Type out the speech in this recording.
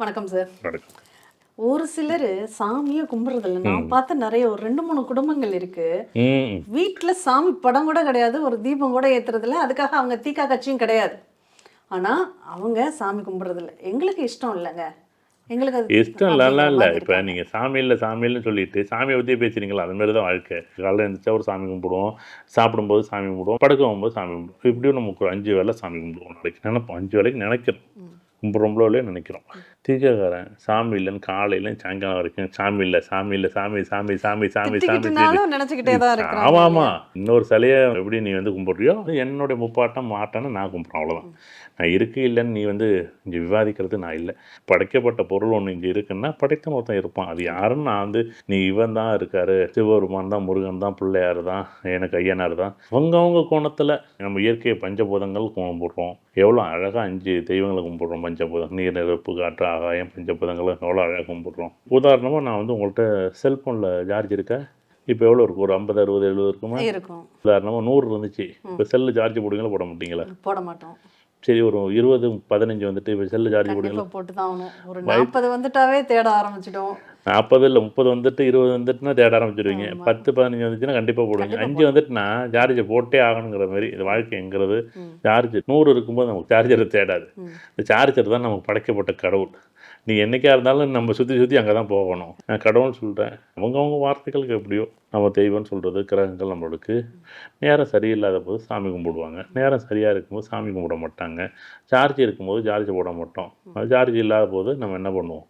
வணக்கம் சார். வணக்கம். ஒரு சிலர் சாமியே கும்பிட்றதில்ல. நான் பார்த்த நிறைய ஒரு 2-3 குடும்பங்கள் இருக்கு. வீட்டில் சாமி படம் கூட கிடையாது, ஒரு தீபம் கூட ஏற்றுறதில்ல. அதுக்காக அவங்க தீக்கா கட்சியும் கிடையாது. ஆனால் அவங்க சாமி கும்பிட்றதில்ல. எங்களுக்கு இஷ்டம் இல்லைங்க, எங்களுக்கு அது இஷ்டம் இல்லைலாம் இல்லை. இப்போ நீங்கள் சாமியில்னு சொல்லிட்டு சாமியை பற்றியே பேசுகிறீங்களா? அது மாதிரி தான் வாழ்க்கை. காலையில் எழுந்திரிச்சா ஒரு சாமி கும்பிடுவோம், சாப்பிடும்போது சாமி கும்பிடுவோம், படுக்க போகும்போது சாமி கும்பிடுவோம். இப்படியும் நமக்கு ஒரு 5 வேளை சாமி கும்பிடுவோம். நாளைக்கு நினைப்போம், 5 வேளைக்கு நினைக்கிறோம், கும்பிட்றோம்ளோ இல்லையோ நினைக்கிறோம். தீக்காக்காரன் சாமி இல்லைன்னு காலையில் சாயங்காலம் வரைக்கும் சாமி இல்லை சாமி இல்லை சாமி சாமி சாமி சாமி சாமி நினச்சிக்கிட்டே தான் இருக்கிறேன். ஆமாம் ஆமாம். இன்னொரு சிலையை எப்படி நீ வந்து கும்பிட்றியோ என்னுடைய முப்பாட்டம் மாட்டான்னு நான் கும்பிட்றேன், அவ்வளோதான். நான் இருக்கு இல்லைன்னு நீ வந்து இங்கே விவாதிக்கிறது நான் இல்லை. படைக்கப்பட்ட பொருள் ஒன்று இங்கே இருக்குன்னா படைத்த ஒருத்தன் இருப்பான். அது யாருன்னு நான் வந்து நீ இவன் தான் இருக்காரு, சிவபெருமான் தான், முருகன் தான், பிள்ளையார் தான், எனக்கு ஐயனார் தான், அவங்கவுங்க கோணத்தில் நம்ம இயற்கை பஞ்சபூதங்கள் கும்பிட்றோம். எவ்வளோ அழகாக 5 தெய்வங்களை கும்பிட்றோம். பஞ்சபூதம், நீர், நெருப்பு, காற்று, ஆகாயம், பஞ்சபூதங்களை எவ்வளோ அழகாக கும்பிட்றோம். உதாரணமாக நான் வந்து உங்கள்கிட்ட செல்ஃபோனில் சார்ஜ் இருக்கா? இப்போ எவ்வளோ இருக்கும்? ஒரு 50, 60, 70 இருக்குமா? இருக்கும். உதாரணமாக 100 இருந்துச்சு. இப்போ செல்லு சார்ஜ் போடுவீங்களா போட மாட்டீங்களா? போட மாட்டோம். சரி, ஒரு 20, 15 வந்துட்டு இப்போ செல்லு சார்ஜ் போடுவீங்களா? போட்டு தான் ஆகணும். ஒரு 40 வந்துட்டாவே தேட ஆரம்பிச்சிடும். 40 இல்லை 30 வந்துட்டு 20 வந்துட்டுனா தேட ஆரம்பிச்சிடுவீங்க. 10, 15 வந்துச்சுன்னா கண்டிப்பாக போடுவீங்க. 5 வந்துட்டுனா சார்ஜை போட்டே ஆகணுங்கிற மாதிரி. இது வாழ்க்கைங்கிறது. சார்ஜ் 100 இருக்கும்போது நமக்கு சார்ஜரை தேடாது. இந்த சார்ஜர் தான் நமக்கு படைக்கப்பட்ட கடவுள். நீ என்றைக்கா இருந்தாலும் நம்ம சுற்றி அங்கே தான் போகணும். நான் கடவுள்னு சொல்கிறேன். அவங்கவுங்க வார்த்தைகளுக்கு எப்படியோ. நம்ம தெய்வம்னு சொல்கிறது கிரகங்கள் நம்மளுக்கு நேரம் சரியில்லாத போது சாமி கும்பிடுவாங்க, நேரம் சரியாக இருக்கும்போது சாமி கும்பிட மாட்டாங்க. சார்ஜ் இருக்கும்போது சார்ஜ் போட மாட்டோம். சார்ஜ் இல்லாத போது நம்ம என்ன பண்ணுவோம்?